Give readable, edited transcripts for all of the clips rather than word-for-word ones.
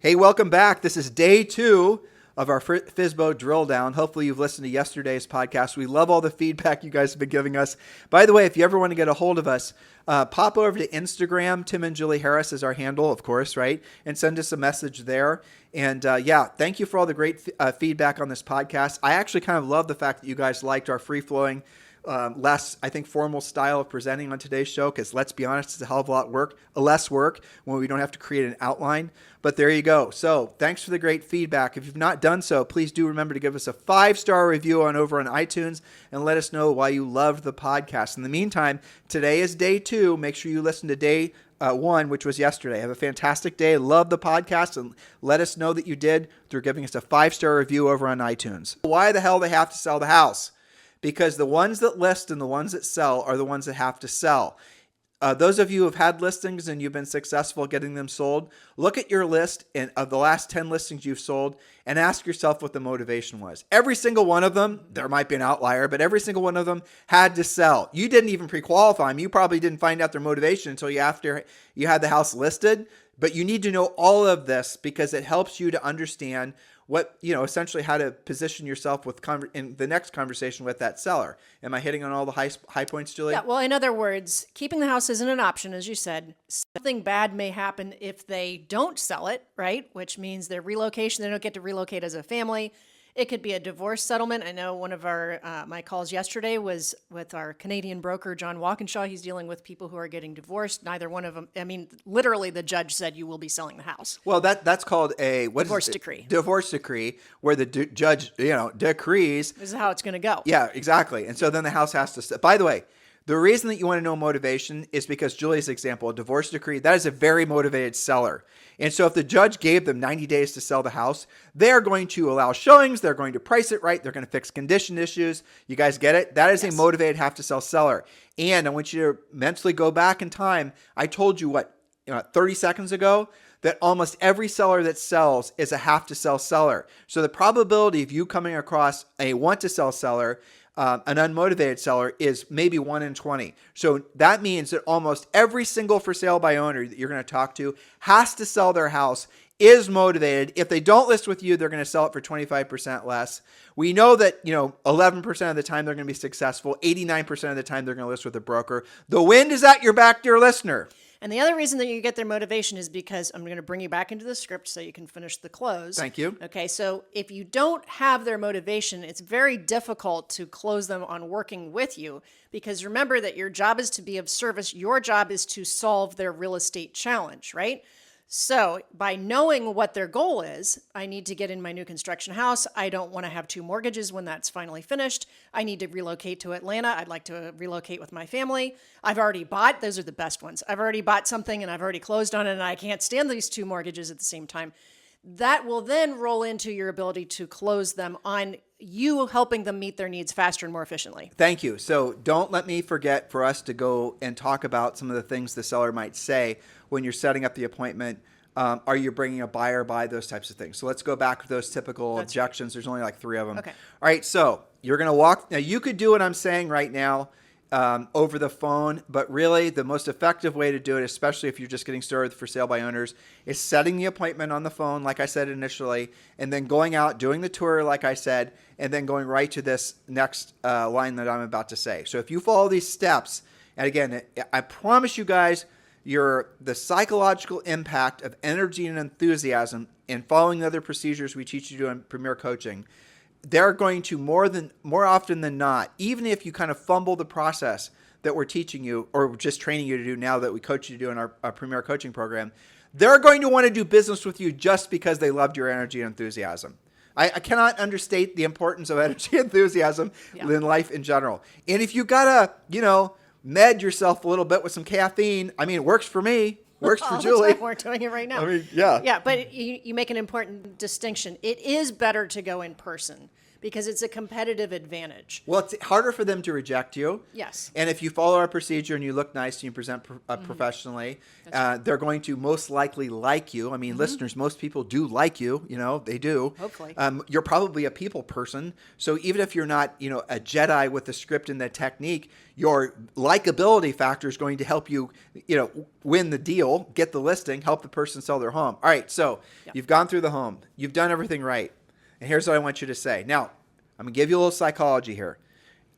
Hey, welcome back. This is day 2 of our FSBO drill down. Hopefully you've listened to yesterday's podcast. We love all the feedback you guys have been giving us. By the way, if you ever want to get a hold of us, pop over to Instagram. Tim and Julie Harris is our handle, of course, right? And send us a message there. And thank you for all the great feedback on this podcast. I actually kind of love the fact that you guys liked our free-flowing, less, I think, formal style of presenting on today's show, because let's be honest, it's a hell of a lot less work when we don't have to create an outline. But there you go. So thanks for the great feedback. If you've not done so, please do remember to give us a 5-star review over on iTunes and let us know why you loved the podcast. In the meantime, today is day 2. Make sure you listen to day 1, which was yesterday. Have a fantastic day. Love the podcast, and let us know that you did through giving us a 5-star review over on iTunes. Why the hell they have to sell the house? Because the ones that list and the ones that sell are the ones that have to sell. Those of you who have had listings and you've been successful getting them sold, look at your list of the last 10 listings you've sold and ask yourself what the motivation was. Every single one of them, there might be an outlier, but every single one of them had to sell. You didn't even pre-qualify them. You probably didn't find out their motivation until after you had the house listed. But you need to know all of this because it helps you to understand what, essentially how to position yourself in the next conversation with that seller. Am I hitting on all the high points, Julie? Yeah, well, in other words, keeping the house isn't an option, as you said. Something bad may happen if they don't sell it, right? Which means their relocation, they don't get to relocate as a family. It could be a divorce settlement. I know one of my calls yesterday was with our Canadian broker, John Walkinshaw. He's dealing with people who are getting divorced. Neither one of them, literally the judge said you will be selling the house. Well, that's called a divorce decree. Divorce decree, where the judge, decrees. This is how it's going to go. Yeah, exactly. And so then the house has to, by the way, the reason that you want to know motivation is because Julie's example, a divorce decree, that is a very motivated seller. And so if the judge gave them 90 days to sell the house, they're going to allow showings. They're going to price it right. They're going to fix condition issues. You guys get it? That is a motivated have to sell seller. And I want you to mentally go back in time. I told you 30 seconds ago, that almost every seller that sells is a have to sell seller. So the probability of you coming across a want to sell seller, an unmotivated seller, is maybe 1 in 20. So that means that almost every single for sale by owner that you're going to talk to has to sell their house, is motivated. If they don't list with you, they're going to sell it for 25% less. We know that, 11% of the time they're going to be successful. 89% of the time they're going to list with a broker. The wind is at your back, dear listener. And the other reason that you get their motivation is because I'm going to bring you back into the script so you can finish the close. Thank you. Okay, so if you don't have their motivation, it's very difficult to close them on working with you, because remember that your job is to be of service. Your job is to solve their real estate challenge, right? So by knowing what their goal is, I need to get in my new construction house. I don't want to have 2 mortgages when that's finally finished. I need to relocate to Atlanta. I'd like to relocate with my family. I've already bought. Those are the best ones. I've already bought something and I've already closed on it, and I can't stand these 2 mortgages at the same time. That will then roll into your ability to close them on you helping them meet their needs faster and more efficiently. Thank you. So don't let me forget for us to go and talk about some of the things the seller might say when you're setting up the appointment. Are you bringing a buyer by, those types of things? So let's go back to those typical objections. There's only 3 of them. Okay. All right. So you're going to walk. Now you could do what I'm saying right now over the phone, but really the most effective way to do it, especially if you're just getting started for sale by owners, is setting the appointment on the phone, like I said initially, and then going out, doing the tour, like I said, and then going right to this next line that I'm about to say. So if you follow these steps, and again, I promise you guys, the psychological impact of energy and enthusiasm in following the other procedures we teach you to do in Premier Coaching, they're going to more often than not, even if you kind of fumble the process that we're teaching you or just training you to do now that we coach you to do in our Premier Coaching program, they're going to want to do business with you just because they loved your energy and enthusiasm. I cannot understate the importance of energy and enthusiasm in life in general. And if you got to, med yourself a little bit with some caffeine, it works for me. Works for Julie. We're doing it right now. Yeah. Yeah, but you make an important distinction. It is better to go in person because it's a competitive advantage. Well, it's harder for them to reject you. Yes. And if you follow our procedure and you look nice and you present professionally, they're going to most likely like you. I mean, listeners, most people do like you. They do. Hopefully. You're probably a people person. So even if you're not, a Jedi with the script and the technique, your likability factor is going to help you, win the deal, get the listing, help the person sell their home. All right. So you've gone through the home. You've done everything right. And here's what I want you to say. Now, I'm going to give you a little psychology here.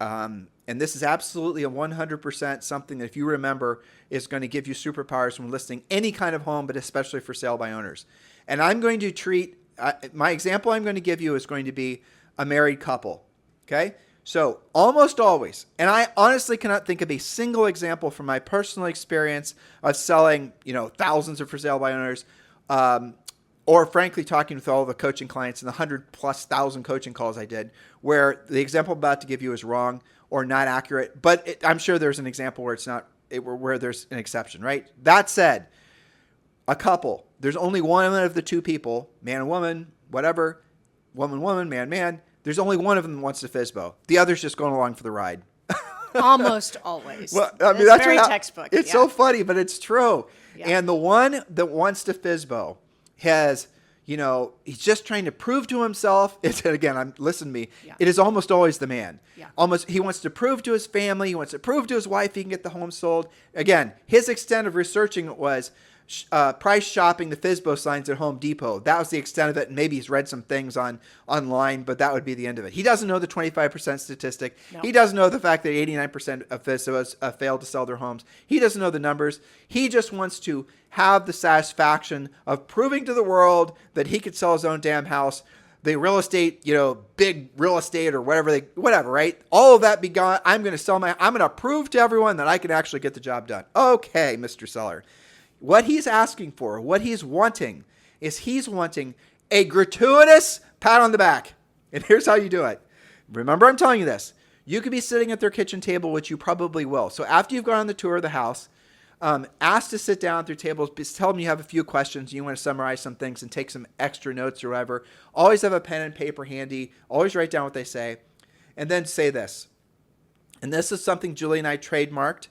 And this is absolutely a 100% something that if you remember is going to give you superpowers when listing any kind of home, but especially for sale by owners. And I'm going to treat, my example I'm going to give you is going to be a married couple. Okay? So almost always, and I honestly cannot think of a single example from my personal experience of selling, thousands of for sale by owners, or frankly, talking with all the coaching clients and the 100,000+ coaching calls I did, where the example I'm about to give you is wrong or not accurate. But I'm sure there's an example where it's not, where there's an exception, right? That said, a couple, there's only one of the two people, man and woman, whatever, woman, man. There's only one of them that wants to FSBO. The other's just going along for the ride. Almost always. Well, I mean, it's that's very right. textbook. It's so funny, but it's true. Yeah. And the one that wants to FSBO has, he's just trying to prove to himself. Listen to me. Yeah. It is almost always the man. Yeah. He wants to prove to his family. He wants to prove to his wife he can get the home sold. Again, his extent of researching it was price shopping the FSBO signs at Home Depot. That was the extent of it. And maybe he's read some things online, but that would be the end of it. He doesn't know the 25% statistic. No. He doesn't know the fact that 89% of FSBOs fail to sell their homes. He doesn't know the numbers. He just wants to have the satisfaction of proving to the world that he could sell his own damn house. The real estate, big real estate or whatever, right? All of that be gone. I'm going to prove to everyone that I can actually get the job done. Okay, Mr. Seller. What he's asking for, what he's wanting, is he's wanting a gratuitous pat on the back. And here's how you do it. Remember, I'm telling you this. You could be sitting at their kitchen table, which you probably will. So after you've gone on the tour of the house, ask to sit down at their tables. Tell them you have a few questions. You want to summarize some things and take some extra notes or whatever. Always have a pen and paper handy. Always write down what they say. And then say this. And this is something Julie and I trademarked.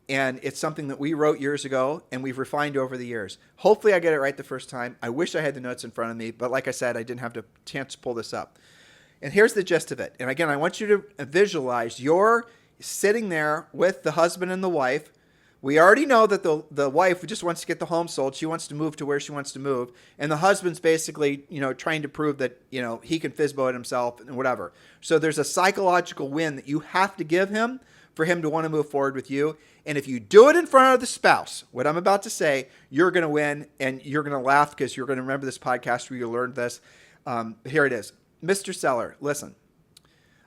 And it's something that we wrote years ago and we've refined over the years. Hopefully I get it right the first time. I wish I had the notes in front of me, but like I said, I didn't have the chance to pull this up. And here's the gist of it. And again, I want you to visualize you're sitting there with the husband and the wife. We already know that the wife just wants to get the home sold. She wants to move to where she wants to move. And the husband's basically, trying to prove that, he can FSBO it himself and whatever. So there's a psychological win that you have to give him for him to want to move forward with you. And if you do it in front of the spouse, what I'm about to say, you're going to win and you're going to laugh because you're going to remember this podcast where you learned this. Here it is. Mr. Seller, listen,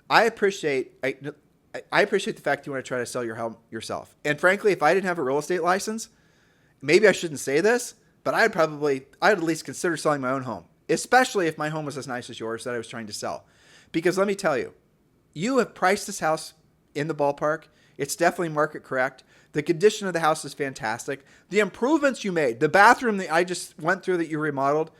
I appreciate the fact you want to try to sell your home yourself. And frankly, if I didn't have a real estate license, maybe I shouldn't say this, but I'd at least consider selling my own home, especially if my home was as nice as yours that I was trying to sell. Because let me tell you, you have priced this house in the ballpark. It's definitely market correct. The condition of the house is fantastic. The improvements you made, the bathroom that I just went through that you remodeled,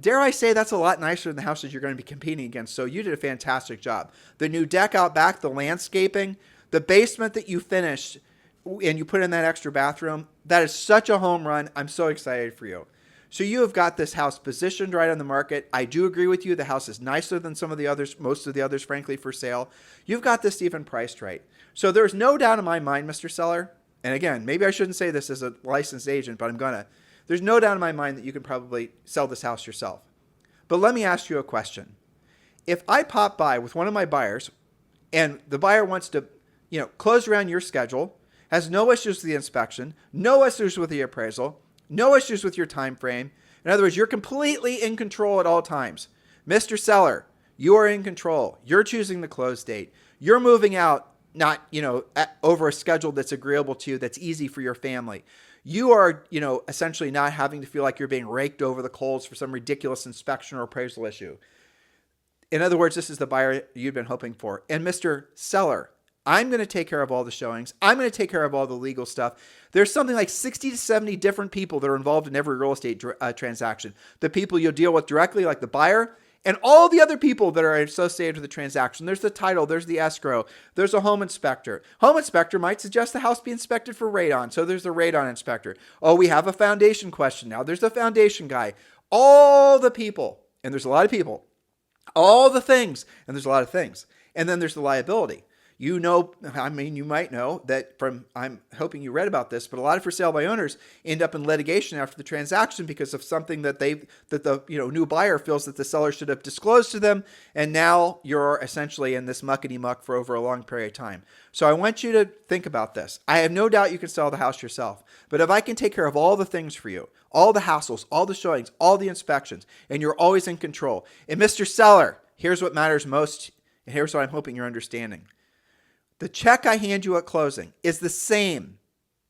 dare I say that's a lot nicer than the houses you're going to be competing against. So you did a fantastic job. The new deck out back, the landscaping, the basement that you finished and you put in that extra bathroom, that is such a home run. I'm so excited for you. So you have got this house positioned right on the market. I do agree with you. The house is nicer than some of the others, most of the others, frankly, for sale. You've got this even priced right. So there's no doubt in my mind, Mr. Seller, and again, maybe I shouldn't say this as a licensed agent, but I'm going to. There's no doubt in my mind that you can probably sell this house yourself. But let me ask you a question. If I pop by with one of my buyers and the buyer wants to, close around your schedule, has no issues with the inspection, no issues with the appraisal, no issues with your time frame. In other words, you're completely in control at all times. Mr. Seller, you are in control. You're choosing the close date. You're moving out, not, over a schedule that's agreeable to you, that's easy for your family. You are, essentially not having to feel like you're being raked over the coals for some ridiculous inspection or appraisal issue. In other words, this is the buyer you've been hoping for. And Mr. Seller, I'm going to take care of all the showings. I'm going to take care of all the legal stuff. There's something like 60 to 70 different people that are involved in every real estate transaction. The people you'll deal with directly, like the buyer, And all the other people that are associated with the transaction. There's the title, there's the escrow, there's a home inspector. Home inspector might suggest the house be inspected for radon, so there's a radon inspector. Oh, we have a foundation question now. There's a foundation guy. All the people, and there's a lot of people, all the things, and there's a lot of things. And then there's the liability. You might know that I'm hoping you read about this, but a lot of for sale by owners end up in litigation after the transaction because of something that the new buyer feels that the seller should have disclosed to them. And now you're essentially in this muckety muck for over a long period of time. So I want you to think about this. I have no doubt you can sell the house yourself, but if I can take care of all the things for you, all the hassles, all the showings, all the inspections, and you're always in control. And Mr. Seller, here's what matters most. And here's what I'm hoping you're understanding. The check I hand you at closing is the same.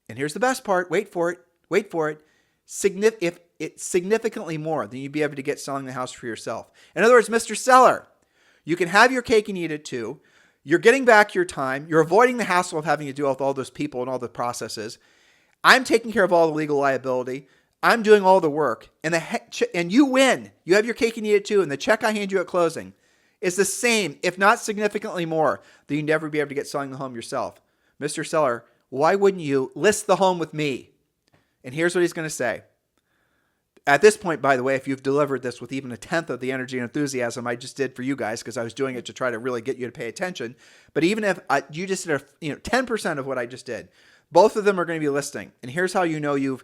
And here's the best part. Wait for it. If it's significantly more than you'd be able to get selling the house for yourself. In other words, Mr. Seller, you can have your cake and eat it too. You're getting back your time. You're avoiding the hassle of having to deal with all those people and all the processes. I'm taking care of all the legal liability. I'm doing all the work. And you win. You have your cake and eat it too. And the check I hand you at closing is the same, if not significantly more, than you'd never be able to get selling the home yourself. Mr. Seller, why wouldn't you list the home with me? And here's what he's going to say. At this point, by the way, if you've delivered this with even a tenth of the energy and enthusiasm I just did for you guys, because I was doing it to try to really get you to pay attention, but even if you just did 10% of what I just did, both of them are going to be listing. And here's how you know you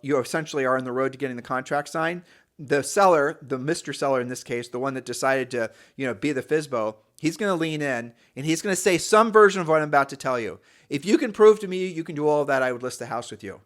essentially are on the road to getting the contract signed. The seller, the Mr. Seller in this case, the one that decided to, be the FSBO, he's going to lean in and he's going to say some version of what I'm about to tell you. If you can prove to me you can do all of that, I would list the house with you.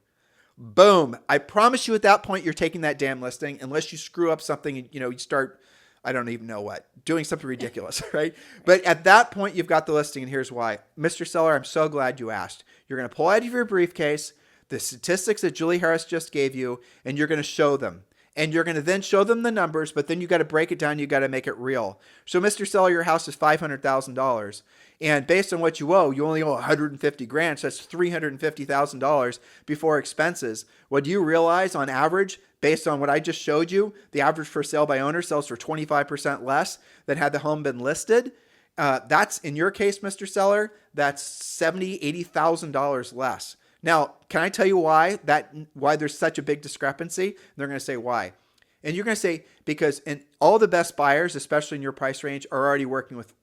Boom. I promise you at that point, you're taking that damn listing unless you screw up something and, you start, I don't even know what, doing something ridiculous, right? But at that point, you've got the listing and here's why. Mr. Seller, I'm so glad you asked. You're going to pull out of your briefcase the statistics that Julie Harris just gave you and you're going to show them. And you're going to then show them the numbers, but then you got to break it down. You got to make it real. So, Mr. Seller, your house is $500,000, and based on what you only owe $150,000. So that's $350,000 before expenses. What do you realize on average, based on what I just showed you, the average for sale by owner sells for 25% less than had the home been listed? That's in your case, Mr. Seller. That's $70,000, $80,000 less. Now, can I tell you why there's such a big discrepancy? They're going to say why. And you're going to say, because all the best buyers, especially in your price range, are already working with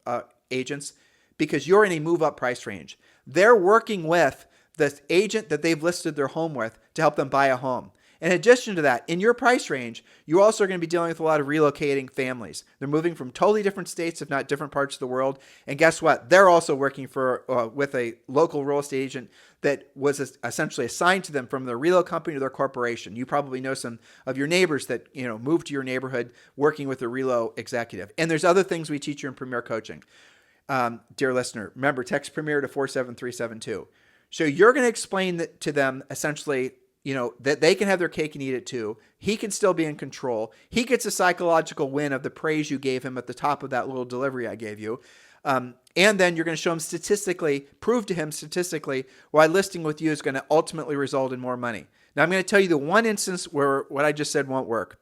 agents because you're in a move-up price range. They're working with the agent that they've listed their home with to help them buy a home. In addition to that, in your price range, you also are going to be dealing with a lot of relocating families. They're moving from totally different states, if not different parts of the world. And guess what? They're also working with a local real estate agent that was essentially assigned to them from their reload company or their corporation. You probably know some of your neighbors that moved to your neighborhood working with a reload executive. And there's other things we teach you in Premier Coaching. Dear listener, remember, text Premier to 47372. So you're going to explain to them essentially that they can have their cake and eat it too. He can still be in control. He gets a psychological win of the praise you gave him at the top of that little delivery I gave you. And then you're going to show him prove to him statistically why listing with you is going to ultimately result in more money. Now I'm going to tell you the one instance where what I just said won't work.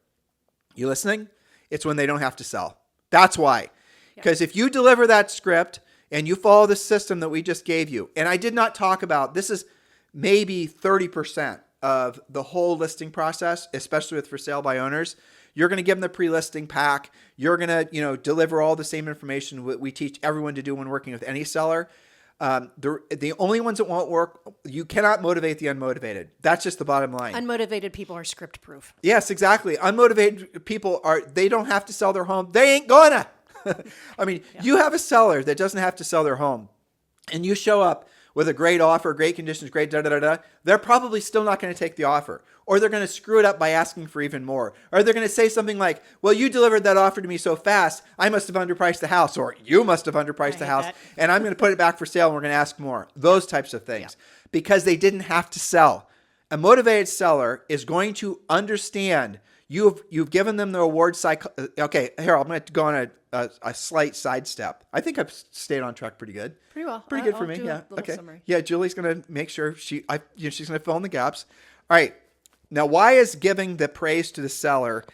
You listening? It's when they don't have to sell. That's why. Because if you deliver that script and you follow the system that we just gave you, and I did not talk about, this is maybe 30% of the whole listing process, especially with for sale by owners. You're going to give them the pre-listing pack. You're going to, deliver all the same information we teach everyone to do when working with any seller. The only ones that won't work, you cannot motivate the unmotivated. That's just the bottom line. Unmotivated people are script proof. Yes, exactly. Unmotivated people they don't have to sell their home. They ain't gonna. I mean, You have a seller that doesn't have to sell their home and you show up with a great offer, great conditions, great da-da-da-da, they're probably still not going to take the offer. Or they're going to screw it up by asking for even more. Or they're going to say something like, well, you delivered that offer to me so fast, I must have underpriced the house. Or you must have underpriced the house. And I'm going to put it back for sale and we're going to ask more. Those types of things. Because they didn't have to sell. A motivated seller is going to understand you've given them the award cycle. Okay, here, I'm going to go on a slight sidestep. I think I've stayed on track pretty good. Pretty well. Pretty good for me. Yeah. Okay. Summary. Yeah. Julie's going to make sure she's going to fill in the gaps. All right. Now, why is giving the praise to the seller,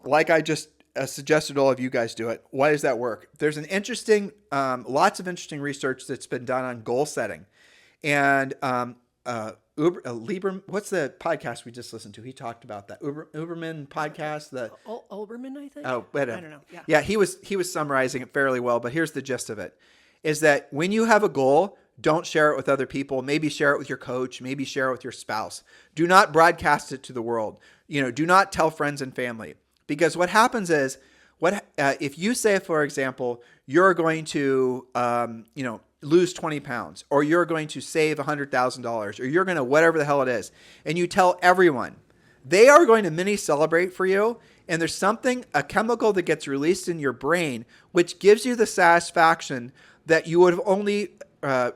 like I just suggested all of you guys do it. Why does that work? There's an interesting, lots of interesting research that's been done on goal setting. And what's the podcast we just listened to? He talked about that Uberman podcast. Olbermann, I think. Oh, but, I don't know. Yeah, he was summarizing it fairly well. But here's the gist of it: is that when you have a goal, don't share it with other people. Maybe share it with your coach. Maybe share it with your spouse. Do not broadcast it to the world. Do not tell friends and family, because what happens is, if you say, for example, you're going to lose 20 pounds, or you're going to save $100,000, or you're going to whatever the hell it is, and you tell everyone, they are going to mini celebrate for you. And there's a chemical that gets released in your brain, which gives you the satisfaction that you would have only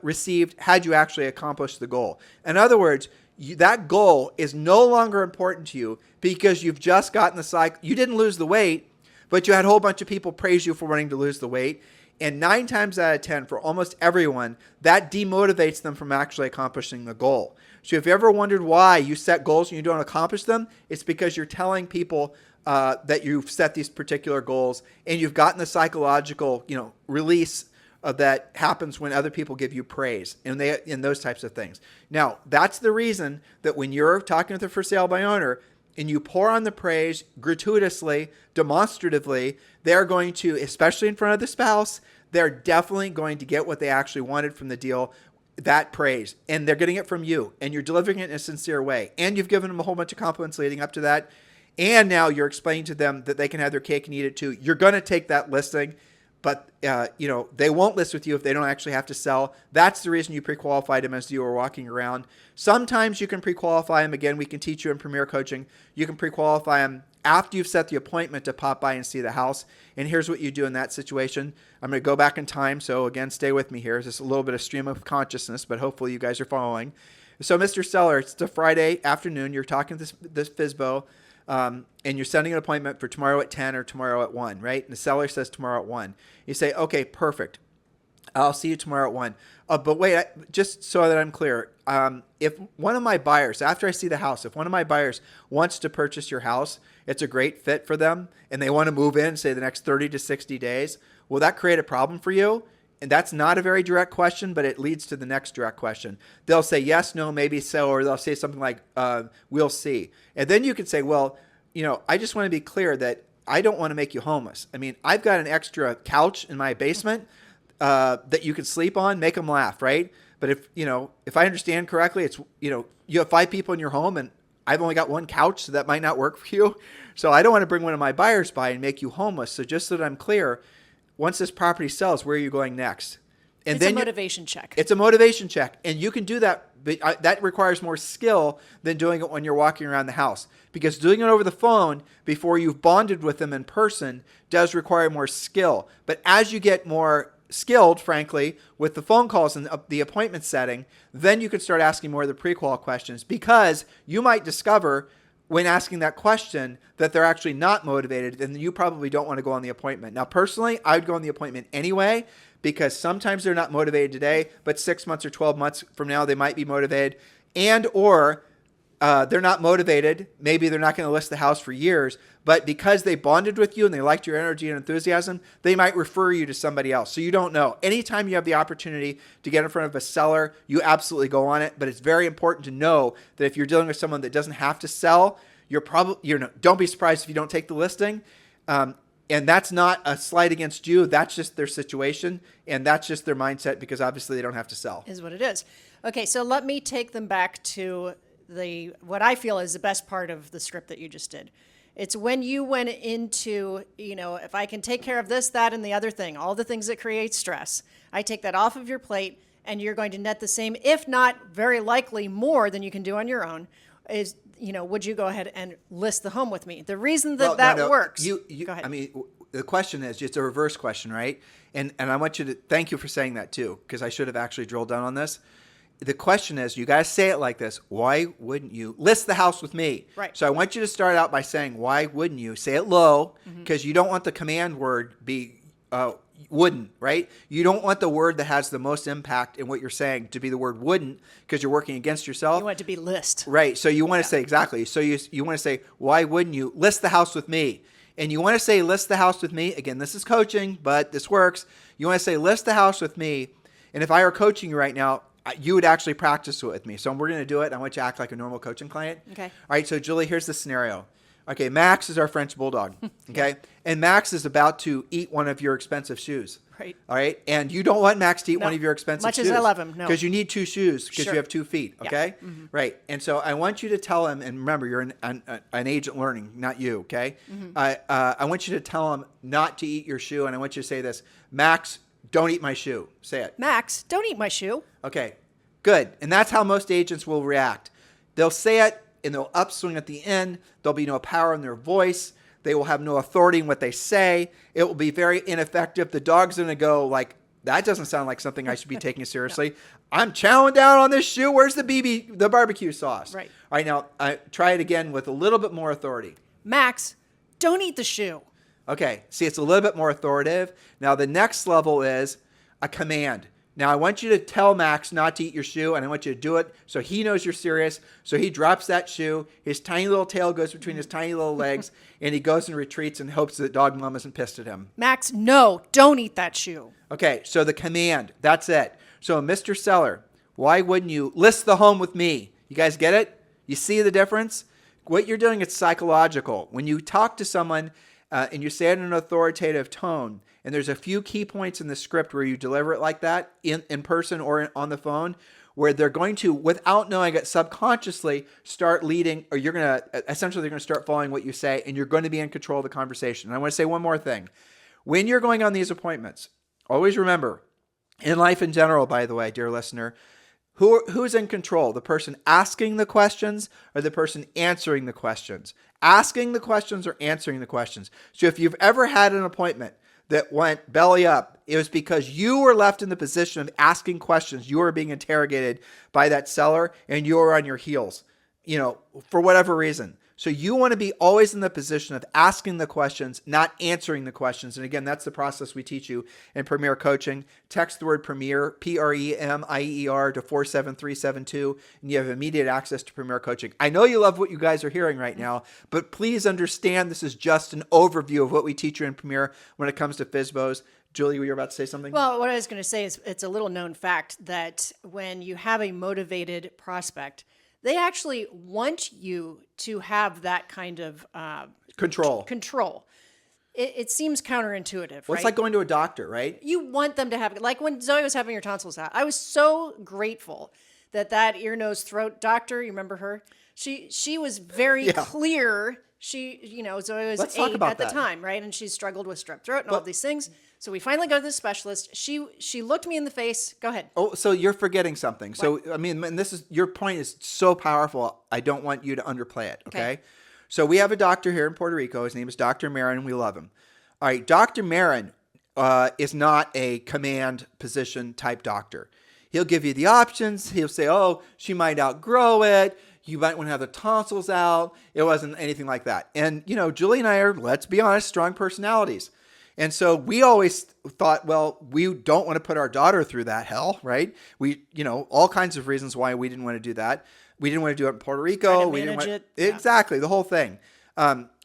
received had you actually accomplished the goal. In other words, that goal is no longer important to you because you've just gotten the cycle. You didn't lose the weight, but you had a whole bunch of people praise you for wanting to lose the weight. And 9 times out of 10, for almost everyone, that demotivates them from actually accomplishing the goal. So if you ever wondered why you set goals and you don't accomplish them, it's because you're telling people that you've set these particular goals, and you've gotten the psychological, release that happens when other people give you praise and those types of things. Now, that's the reason that when you're talking with a for sale by owner, and you pour on the praise gratuitously, demonstratively, they're going to, especially in front of the spouse, they're definitely going to get what they actually wanted from the deal, that praise. And they're getting it from you. And you're delivering it in a sincere way. And you've given them a whole bunch of compliments leading up to that. And now you're explaining to them that they can have their cake and eat it too. You're going to take that listing, but they won't list with you if they don't actually have to sell. That's the reason you pre-qualified them as you were walking around. Sometimes you can pre-qualify them. Again, we can teach you in Premier Coaching. You can pre-qualify them after you've set the appointment to pop by and see the house. And here's what you do in that situation. I'm going to go back in time. So again, stay with me here. It's just a little bit of stream of consciousness, but hopefully you guys are following. So Mr. Seller, it's a Friday afternoon. You're talking to this FSBO. And you're setting an appointment for tomorrow at 10 or tomorrow at 1, right? And the seller says tomorrow at 1. You say, okay, perfect. I'll see you tomorrow at 1. But wait, just so that I'm clear, if one of my buyers, after I see the house, if one of my buyers wants to purchase your house, it's a great fit for them, and they want to move in, say, the next 30 to 60 days, will that create a problem for you? And that's not a very direct question, but it leads to the next direct question. They'll say yes, no, maybe so, or they'll say something like, we'll see. And then you can say, well, I just want to be clear that I don't want to make you homeless. I mean, I've got an extra couch in my basement that you can sleep on, make them laugh, right? But if I understand correctly, it's, you have 5 people in your home and I've only got one couch, so that might not work for you. So I don't want to bring one of my buyers by and make you homeless. So just so that I'm clear, once this property sells, where are you going next? And it's a motivation check. It's a motivation check. And you can do that, but that requires more skill than doing it when you're walking around the house. Because doing it over the phone before you've bonded with them in person does require more skill. But as you get more skilled, frankly, with the phone calls and the appointment setting, then you can start asking more of the pre-qual questions, because you might discover when asking that question that they're actually not motivated, and you probably don't want to go on the appointment. Now, personally, I would go on the appointment anyway, because sometimes they're not motivated today, but 6 months or 12 months from now, they might be motivated, or they're not motivated. Maybe they're not going to list the house for years, but because they bonded with you and they liked your energy and enthusiasm, they might refer you to somebody else. So you don't know. Anytime you have the opportunity to get in front of a seller, you absolutely go on it. But it's very important to know that if you're dealing with someone that doesn't have to sell, don't be surprised if you don't take the listing. And that's not a slight against you. That's just their situation, and that's just their mindset, because obviously they don't have to sell. Is what it is. Okay, so let me take them back to what I feel is the best part of the script that you just did. It's when you went into, if I can take care of this, that, and the other thing, all the things that create stress, I take that off of your plate, and you're going to net the same, if not very likely more than you can do on your own. Would you go ahead and list the home with me? The reason that works. Go ahead. I mean, the question is, it's a reverse question, right? And I want you to, thank you for saying that too, because I should have actually drilled down on this. The question is, you guys say it like this: why wouldn't you list the house with me? Right. So I want you to start out by saying, why wouldn't you? Say it low, because you don't want the command word be wouldn't, right? You don't want the word that has the most impact in what you're saying to be the word wouldn't, because you're working against yourself. You want it to be list. Right. So you want to say, exactly. So you want to say, why wouldn't you list the house with me? And you want to say, list the house with me. Again, this is coaching, but this works. You want to say, list the house with me. And if I were coaching you right now, you would actually practice it with me. So we're going to do it. I want you to act like a normal coaching client. Okay. All right. So Julie, here's the scenario. Okay. Max is our French bulldog. Okay. And Max is about to eat one of your expensive shoes. Right. All right. And you don't want Max to eat one of your expensive shoes. Much as I love him. No. Because you need two shoes because Sure. you have 2 feet. Okay. Yeah. Mm-hmm. Right. And so I want you to tell him, and remember, you're an agent learning, not you. Okay. I want you to tell him not to eat your shoe. And I want you to say this, Max, don't eat my shoe. Say it. Max, don't eat my shoe. Okay, good. And that's how most agents will react. They'll say it and they'll upswing at the end. There'll be no power in their voice. They will have no authority in what they say. It will be very ineffective. The dog's going to go like, that doesn't sound like something I should be taking seriously. No. I'm chowing down on this shoe. Where's the barbecue sauce? Right. All right, now try it again with a little bit more authority. Max, don't eat the shoe. Okay, see, it's a little bit more authoritative. Now, the next level is a command. Now, I want you to tell Max not to eat your shoe, and I want you to do it so he knows you're serious. So he drops that shoe. His tiny little tail goes between his tiny little legs, and he goes and retreats and hopes that dog mom isn't pissed at him. Max, no, don't eat that shoe. Okay, so the command, that's it. So, Mr. Seller, why wouldn't you list the home with me? You guys get it? You see the difference? What you're doing is psychological. When you talk to someone, and you say it in an authoritative tone, and there's a few key points in the script where you deliver it like that in person or on the phone, where they're going to, without knowing it, subconsciously start leading, or you're going to, essentially they're going to start following what you say, and you're going to be in control of the conversation. And I want to say one more thing. When you're going on these appointments, always remember, in life in general, by the way, dear listener, who's in control? The person asking the questions or the person answering the questions? Asking the questions or answering the questions. So if you've ever had an appointment that went belly up, it was because you were left in the position of asking questions. You were being interrogated by that seller and you were on your heels, for whatever reason. So you want to be always in the position of asking the questions, not answering the questions. And again, that's the process we teach you in Premier Coaching. Text the word Premier, PREMIER to 47372, and you have immediate access to Premier Coaching. I know you love what you guys are hearing right now, but please understand this is just an overview of what we teach you in Premier when it comes to FSBOs. Julie, were you about to say something? Well, what I was going to say is it's a little known fact that when you have a motivated prospect, they actually want you to have that kind of control. It seems counterintuitive, well, right? It's like going to a doctor, right? You want them to have, like when Zoe was having her tonsils out, I was so grateful that ear, nose, throat doctor, you remember her? She was very clear. Zoe was 8 at the time, right? And she struggled with strep throat and all these things. So we finally go to the specialist. She looked me in the face. Go ahead. Oh, so you're forgetting something. What? So, and this is, your point is so powerful. I don't want you to underplay it. Okay. So we have a doctor here in Puerto Rico. His name is Dr. Marin. We love him. All right. Dr. Marin is not a command position type doctor. He'll give you the options. He'll say, oh, she might outgrow it. You might want to have the tonsils out. It wasn't anything like that. And, Julie and I are, let's be honest, strong personalities. And so we always thought, well, we don't want to put our daughter through that hell, right? We, all kinds of reasons why we didn't want to do that. We didn't want to do it in Puerto Rico. We didn't want it. Exactly, the whole thing.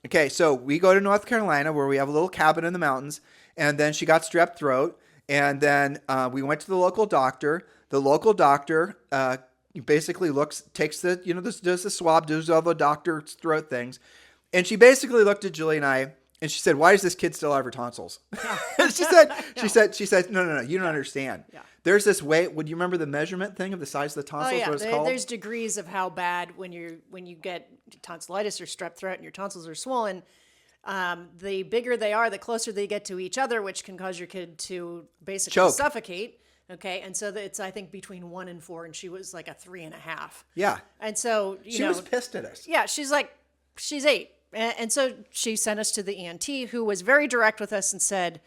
Okay, so we go to North Carolina where we have a little cabin in the mountains, and then she got strep throat, and then we went to the local doctor. The local doctor basically takes does the swab, does all the doctor's throat things, and she basically looked at Julie and I. And she said, why does this kid still have her tonsils? she said, no, you don't understand. Yeah. There's this way. Would you remember the measurement thing of the size of the tonsils? Oh, yeah. What it's called? There's degrees of how bad when you get tonsillitis or strep throat and your tonsils are swollen. The bigger they are, the closer they get to each other, which can cause your kid to basically suffocate. Okay. And so it's, I think, between 1 and 4, and she was like a 3.5. Yeah. And so, she was pissed at us. Yeah. She's 8. And so she sent us to the ENT, who was very direct with us and said,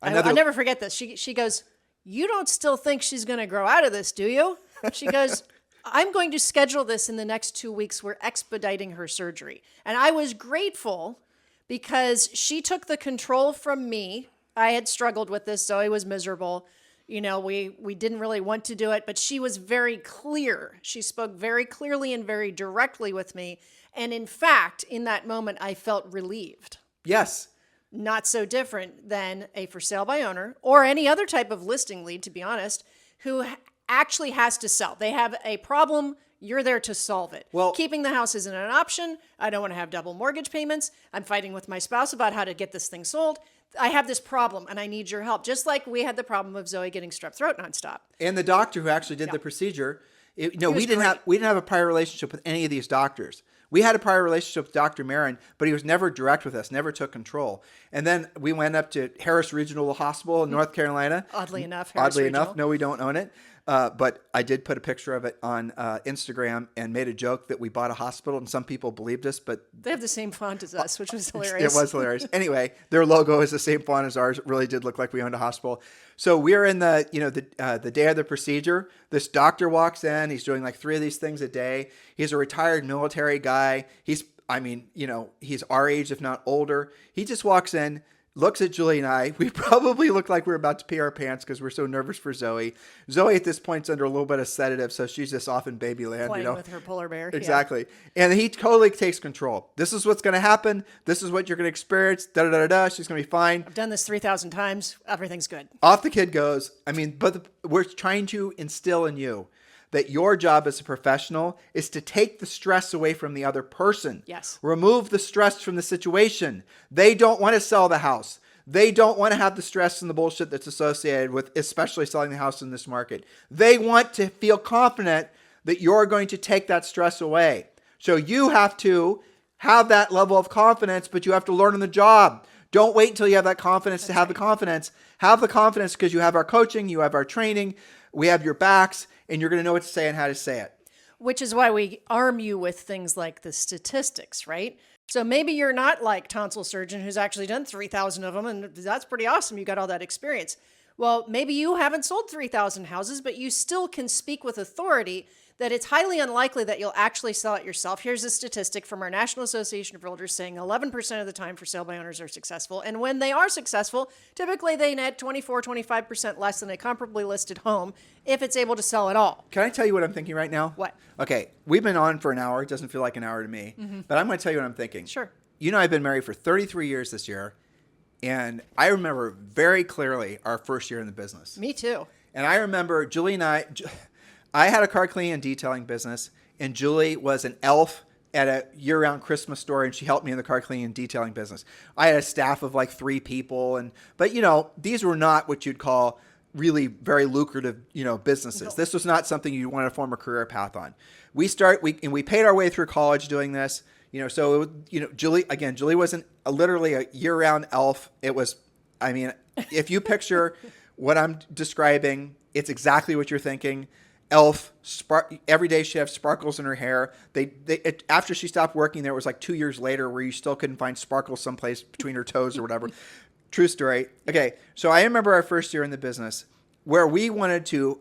I'll never forget this. She goes, you don't still think she's going to grow out of this, do you? She goes, I'm going to schedule this in the next 2 weeks. We're expediting her surgery. And I was grateful because she took the control from me. I had struggled with this. Zoe was miserable. We didn't really want to do it, but she was very clear. She spoke very clearly and very directly with me. And in fact, in that moment, I felt relieved. Yes. Not so different than a for sale by owner or any other type of listing lead, to be honest, who actually has to sell. They have a problem. You're there to solve it. Well, keeping the house isn't an option. I don't want to have double mortgage payments. I'm fighting with my spouse about how to get this thing sold. I have this problem and I need your help. Just like we had the problem of Zoe getting strep throat nonstop. And the doctor who actually did the procedure, we didn't have a prior relationship with any of these doctors. We had a prior relationship with Dr. Marin, but he was never direct with us, never took control. And then we went up to Harris Regional Hospital in North Carolina. Oddly enough, no, we don't own it. But I did put a picture of it on Instagram and made a joke that we bought a hospital, and some people believed us, but they have the same font as us, which was hilarious. It was hilarious. Anyway, their logo is the same font as ours. It really did look like we owned a hospital. So we're in the day of the procedure. This doctor walks in. He's doing like 3 of these things a day. He's a retired military guy. He's our age, if not older. He just walks in, looks at Julie and I. We probably look like we're about to pee our pants because we're so nervous for Zoe. Zoe at this point's under a little bit of sedative, so she's just off in babyland. Playing with her polar bear. Exactly. Yeah. And he totally takes control. This is what's going to happen. This is what you're going to experience. Da-da-da-da-da. She's going to be fine. I've done this 3,000 times. Everything's good. Off the kid goes. We're trying to instill in you that your job as a professional is to take the stress away from the other person. Yes. Remove the stress from the situation. They don't want to sell the house. They don't want to have the stress and the bullshit that's associated with especially selling the house in this market. They want to feel confident that you're going to take that stress away. So you have to have that level of confidence, but you have to learn on the job. Don't wait until you have that confidence to have the confidence. Have the confidence because you have our coaching, you have our training, we have your backs, and you're going to know what to say and how to say it. Which is why we arm you with things like the statistics, right? So maybe you're not like tonsil surgeon who's actually done 3,000 of them, and that's pretty awesome. You got all that experience. Well, maybe you haven't sold 3,000 houses, but you still can speak with authority that it's highly unlikely that you'll actually sell it yourself. Here's a statistic from our National Association of Realtors saying 11% of the time for sale by owners are successful. And when they are successful, typically they net 24, 25% less than a comparably listed home if it's able to sell at all. Can I tell you what I'm thinking right now? What? Okay, we've been on for an hour. It doesn't feel like an hour to me, but I'm going to tell you what I'm thinking. Sure. You know, I've been married for 33 years this year, and I remember very clearly our first year in the business. Me too. And I remember Julie and I had a car cleaning and detailing business, and Julie was an elf at a year-round Christmas store, and she helped me in the car cleaning and detailing business. I had a staff of like 3 people, but these were not what you'd call really very lucrative, businesses. No. This was not something you want to form a career path on. We paid our way through college doing this. So Julie wasn't literally a year-round elf. It was, if you picture what I'm describing, it's exactly what you're thinking. Elf, every day she had sparkles in her hair. After she stopped working there, it was like 2 years later where you still couldn't find sparkles someplace between her toes or whatever. True story. Okay, so I remember our first year in the business where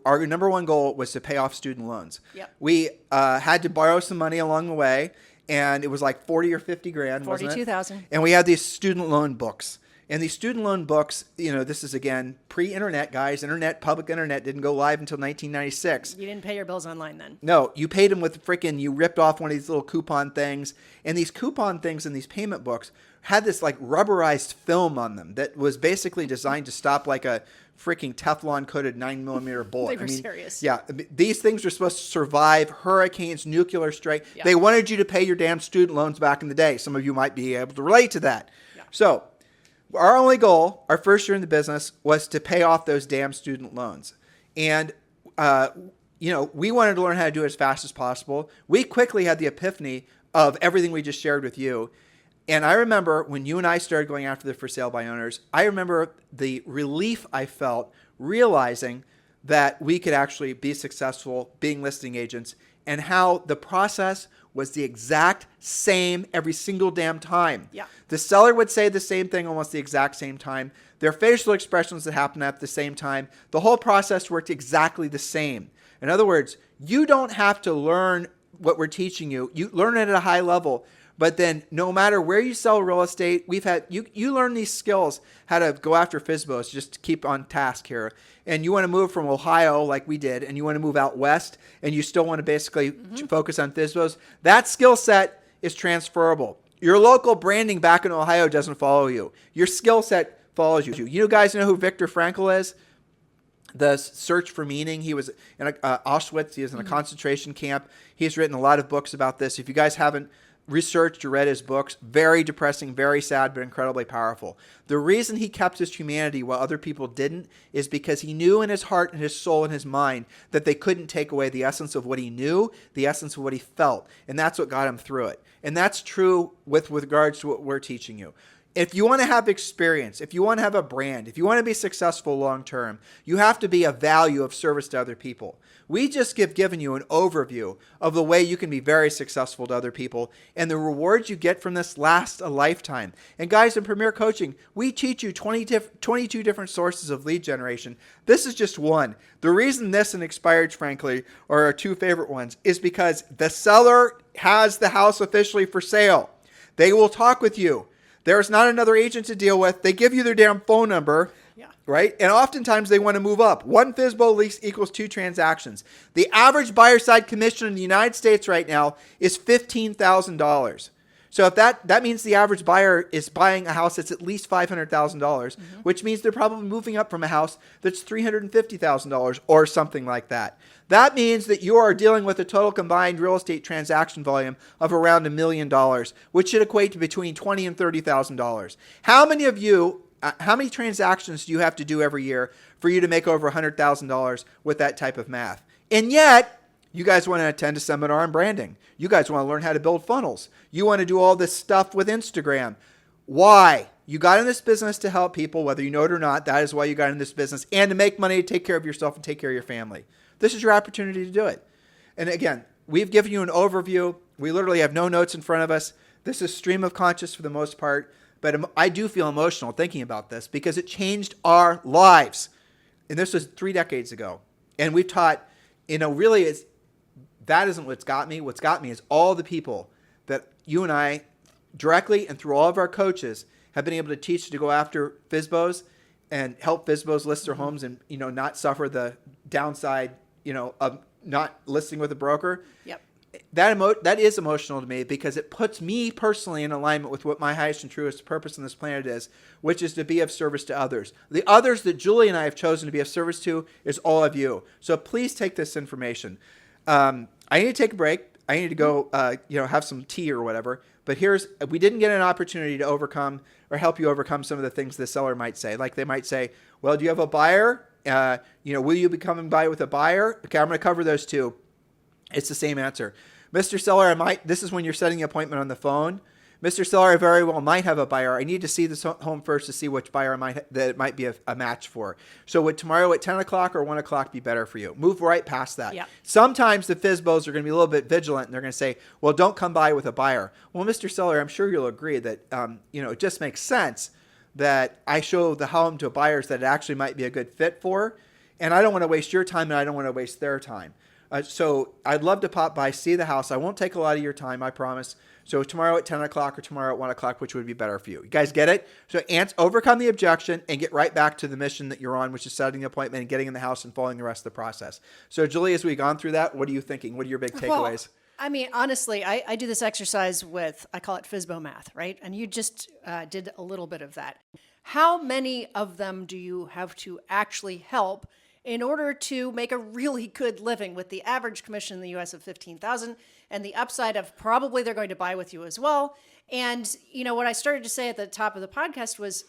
our number one goal was to pay off student loans. Yep. We had to borrow some money along the way, and it was like 40 or 50 grand, wasn't it? 42,000. And we had these student loan books. And these student loan books, this is, again, pre-internet, guys. Public internet didn't go live until 1996. You didn't pay your bills online then? No, you paid them with you ripped off one of these little coupon things. And these coupon things in these payment books had this like rubberized film on them that was basically designed to stop like a freaking Teflon-coated 9mm bullet. They were serious. Yeah, these things were supposed to survive hurricanes, nuclear strike. Yeah. They wanted you to pay your damn student loans back in the day. Some of you might be able to relate to that. Yeah. So our only goal, our first year in the business, was to pay off those damn student loans. And, we wanted to learn how to do it as fast as possible. We quickly had the epiphany of everything we just shared with you. And I remember when you and I started going after the for sale by owners, I remember the relief I felt realizing that we could actually be successful being listing agents and how the process was the exact same every single damn time. Yeah. The seller would say the same thing almost the exact same time. Their facial expressions would happen at the same time. The whole process worked exactly the same. In other words, you don't have to learn what we're teaching you. You learn it at a high level. But then no matter where you sell real estate, we've had you learn these skills, how to go after FSBOs, just to keep on task here. And you want to move from Ohio like we did, and you want to move out west, and you still want to basically focus on FSBOs. That skill set is transferable. Your local branding back in Ohio doesn't follow you. Your skill set follows you. You guys know who Viktor Frankl is? The Search for Meaning. He was in Auschwitz. He was in a concentration camp. He's written a lot of books about this. If you guys haven't researched or read his books, very depressing, very sad, but incredibly powerful. The reason he kept his humanity while other people didn't is because he knew in his heart and his soul and his mind that they couldn't take away the essence of what he knew, the essence of what he felt. And that's what got him through it. And that's true with regards to what we're teaching you. If you want to have experience, if you want to have a brand, if you want to be successful long term, you have to be of value, of service to other people. We just given you an overview of the way you can be very successful to other people, and the rewards you get from this last a lifetime. And guys, in Premier Coaching, we teach you 22 different sources of lead generation. This is just one. The reason this and Expired, frankly, are our two favorite ones is because the seller has the house officially for sale. They will talk with you. There's not another agent to deal with. They give you their damn phone number, right? And oftentimes they want to move up. One FSBO lease equals 2 transactions. The average buyer side commission in the United States right now is $15,000. So if that means the average buyer is buying a house that's at least $500,000, which means they're probably moving up from a house that's $350,000 or something like that. That means that you are dealing with a total combined real estate transaction volume of around $1 million, which should equate to between $20,000 and $30,000. How many of you, how many transactions do you have to do every year for you to make over $100,000 with that type of math? And yet, you guys want to attend a seminar on branding. You guys want to learn how to build funnels. You want to do all this stuff with Instagram. Why? You got in this business to help people, whether you know it or not. That is why you got in this business, and to make money, to take care of yourself and take care of your family. This is your opportunity to do it. And again, we've given you an overview. We literally have no notes in front of us. This is stream of conscious for the most part, but I do feel emotional thinking about this because it changed our lives. And this was 3 decades ago. And we've taught, really that isn't what's got me. What's got me is all the people that you and I directly and through all of our coaches have been able to teach to go after FSBOs and help FSBOs list their homes and, not suffer the downside, of not listing with a broker. Yep. That is emotional to me because it puts me personally in alignment with what my highest and truest purpose on this planet is, which is to be of service to others. The others that Julie and I have chosen to be of service to is all of you. So please take this information. I need to take a break. I need to go, have some tea or whatever. But we didn't get an opportunity to overcome or help you overcome some of the things the seller might say. Like they might say, well, do you have a buyer? Will you be coming by with a buyer? Okay, I'm going to cover those two. It's the same answer. Mr. Seller, this is when you're setting the appointment on the phone. Mr. Seller, I very well might have a buyer. I need to see this home first to see which buyer that it might be a match for. So would tomorrow at 10 o'clock or 1 o'clock be better for you? Move right past that. Yeah. Sometimes the FSBOs are going to be a little bit vigilant and they're going to say, well, don't come by with a buyer. Well, Mr. Seller, I'm sure you'll agree that it just makes sense that I show the home to buyers that it actually might be a good fit for. And I don't want to waste your time and I don't want to waste their time. So I'd love to pop by, see the house. I won't take a lot of your time, I promise. So tomorrow at 10 o'clock or tomorrow at 1 o'clock, which would be better for you? You guys get it? So overcome the objection and get right back to the mission that you're on, which is setting the appointment and getting in the house and following the rest of the process. So Julie, as we've gone through that, what are you thinking? What are your big takeaways? Well, honestly, I do this exercise I call it FSBO math, right? And you just did a little bit of that. How many of them do you have to actually help in order to make a really good living with the average commission in the U.S. of $15,000 and the upside of probably they're going to buy with you as well? And, what I started to say at the top of the podcast was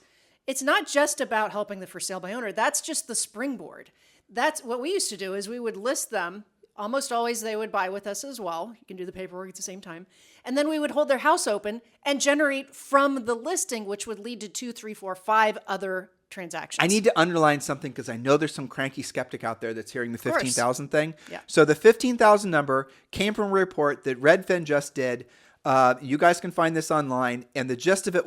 it's not just about helping the for sale by owner. That's just the springboard. That's what we used to do is we would list them. Almost always they would buy with us as well. You can do the paperwork at the same time. And then we would hold their house open and generate from the listing, which would lead to 2, 3, 4, 5 other transactions. I need to underline something because I know there's some cranky skeptic out there that's hearing the 15,000 thing. Yeah. So the 15,000 number came from a report that Redfin just did. You guys can find this online. And the gist of it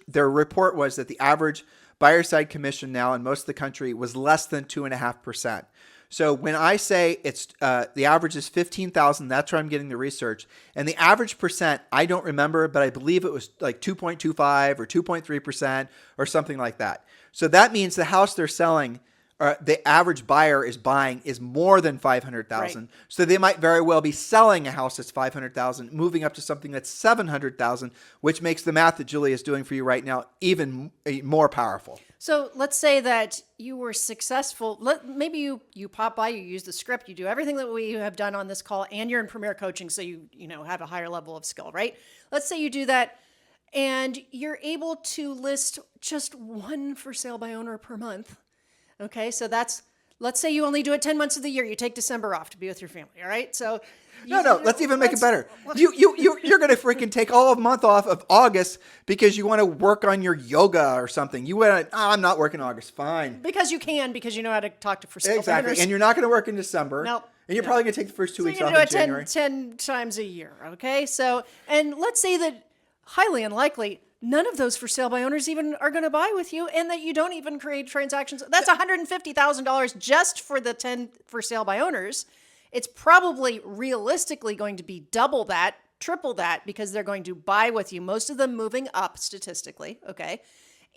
their report was that the average buyer side commission now in most of the country was less than 2.5%. So when I say it's the average is 15,000, that's where I'm getting the research. And the average percent, I don't remember, but I believe it was like 2.25 or 2.3% or something like that. So that means the house they're selling the average buyer is buying is more than 500,000. Right. So they might very well be selling a house that's 500,000, moving up to something that's 700,000, which makes the math that Julie is doing for you right now even more powerful. So let's say that you were successful. Maybe you pop by, you use the script, you do everything that we have done on this call, and you're in Premier Coaching, so you have a higher level of skill, right? Let's say you do that, and you're able to list just one for sale by owner per month. Okay, so let's say you only do it 10 months of the year. You take December off to be with your family, all right? So No, let's even make it better. You're going to freaking take all of month off of August because you want to work on your yoga or something. You want to, I'm not working August, fine. Because you know how to talk to for sale Exactly, owners. and you're not going to work in December. Nope. And you're probably going to take the first 2 weeks you're off gonna in do it January. 10 times a year, okay? So, and let's say that highly unlikely, none of those for sale by owners even are going to buy with you, and that you don't even create transactions. That's $150,000 just for the 10 for sale by owners. It's probably realistically going to be double that, triple that, because they're going to buy with you, most of them moving up statistically, okay?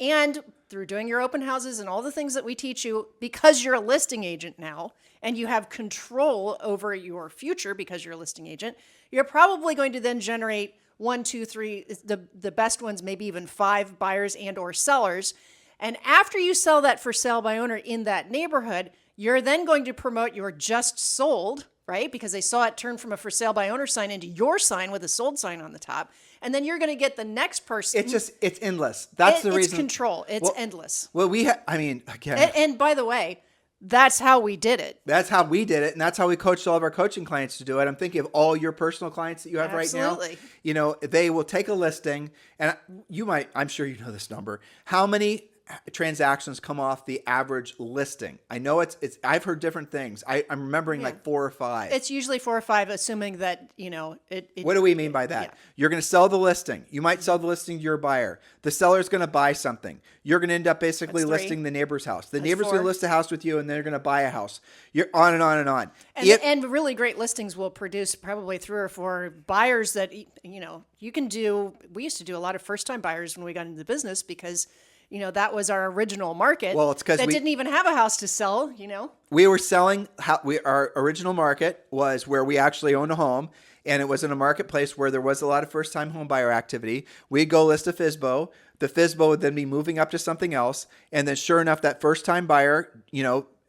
And through doing your open houses and all the things that we teach you, because you're a listing agent now, and you have control over your future because you're a listing agent, you're probably going to then generate 1, 2, 3, the best ones, maybe even 5 buyers and or sellers. And after you sell that for sale by owner in that neighborhood, you're then going to promote your just sold, right? Because they saw it turn from a for sale by owner sign into your sign with a sold sign on the top. And then you're going to get the next person. It's endless. That's the reason. It's control. It's endless. Well, again. And by the way, that's how we did it. That's how we did it, and that's how we coached all of our coaching clients to do it. I'm thinking of all your personal clients that you have right now. Absolutely. They will take a listing, and I'm sure you know this number. How many transactions come off the average listing? I know I've heard different things. I'm remembering like 4 or 5. It's usually 4 or 5, assuming that, What do we mean by that? Yeah. You're going to sell the listing. You might sell the listing to your buyer. The seller's going to buy something. You're going to end up basically That's 3. listing the neighbor's house. The That's neighbor's 4. going to list a house with you, and they're going to buy a house. You're on and on and on. And really great listings will produce probably 3 or 4 buyers that, you can do. We used to do a lot of first-time buyers when we got into the business because that was our original market. Well, it's because we didn't even have a house to sell, We were selling, our original market was where we actually owned a home, and it was in a marketplace where there was a lot of first-time home buyer activity. We'd go list a FSBO. The FSBO would then be moving up to something else, and then sure enough, that first-time buyer,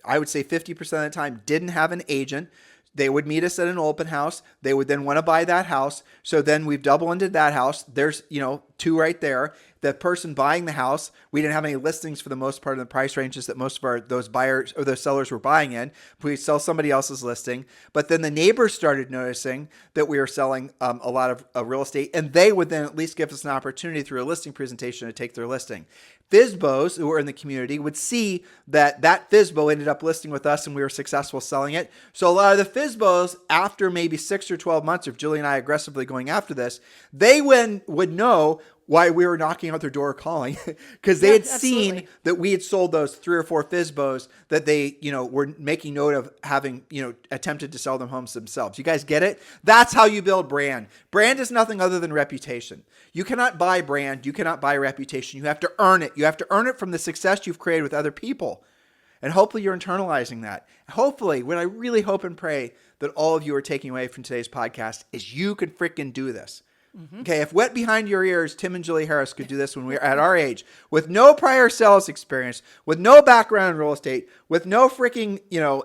I would say 50% of the time didn't have an agent. They would meet us at an open house. They would then want to buy that house. So then we've double into that house. There's, 2 right there. The person buying the house, we didn't have any listings for the most part in the price ranges that most of those buyers or those sellers were buying in. We sell somebody else's listing. But then the neighbors started noticing that we were selling a lot of real estate, and they would then at least give us an opportunity through a listing presentation to take their listing. FSBOs who were in the community would see that FSBO ended up listing with us and we were successful selling it. So a lot of the FSBOs, after maybe 6 or 12 months of Julie and I aggressively going after this, they would know why we were knocking out their door calling because they had seen that we had sold those 3 or 4 FSBOs that they, were making note of having, attempted to sell them homes themselves. You guys get it? That's how you build brand. Brand is nothing other than reputation. You cannot buy brand. You cannot buy reputation. You have to earn it. You have to earn it from the success you've created with other people. And hopefully you're internalizing that. Hopefully, what I really hope and pray that all of you are taking away from today's podcast is you can freaking do this. Mm-hmm. Okay, if wet behind your ears, Tim and Julie Harris could do this when we were at our age, with no prior sales experience, with no background in real estate, with no freaking,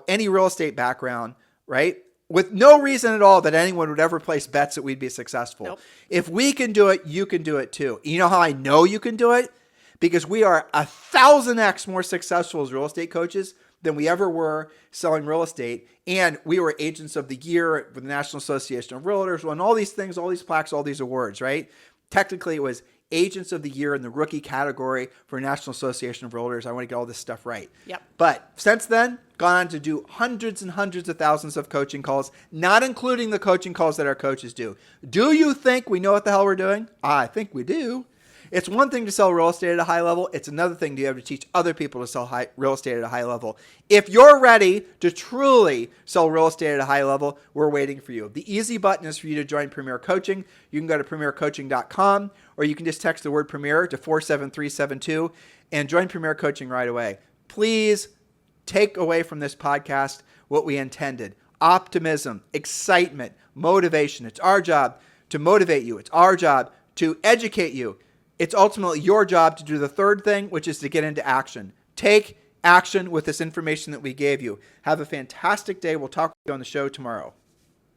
any real estate background, right? With no reason at all that anyone would ever place bets that we'd be successful. Nope. If we can do it, you can do it too. You know how I know you can do it? Because we are 1,000x more successful as real estate coaches than we ever were selling real estate. And we were agents of the year with the National Association of Realtors, won all these things, all these plaques, all these awards, right? Technically, it was agents of the year in the rookie category for National Association of Realtors. I want to get all this stuff right. Yep. But since then, gone on to do hundreds and hundreds of thousands of coaching calls, not including the coaching calls that our coaches do. Do you think we know what the hell we're doing? I think we do. It's one thing to sell real estate at a high level. It's another thing to be able to teach other people to sell real estate at a high level. If you're ready to truly sell real estate at a high level, we're waiting for you. The easy button is for you to join Premier Coaching. You can go to premiercoaching.com, or you can just text the word Premier to 47372 and join Premier Coaching right away. Please take away from this podcast what we intended. Optimism, excitement, motivation. It's our job to motivate you. It's our job to educate you. It's ultimately your job to do the third thing, which is to get into action. Take action with this information that we gave you. Have a fantastic day. We'll talk to you on the show tomorrow.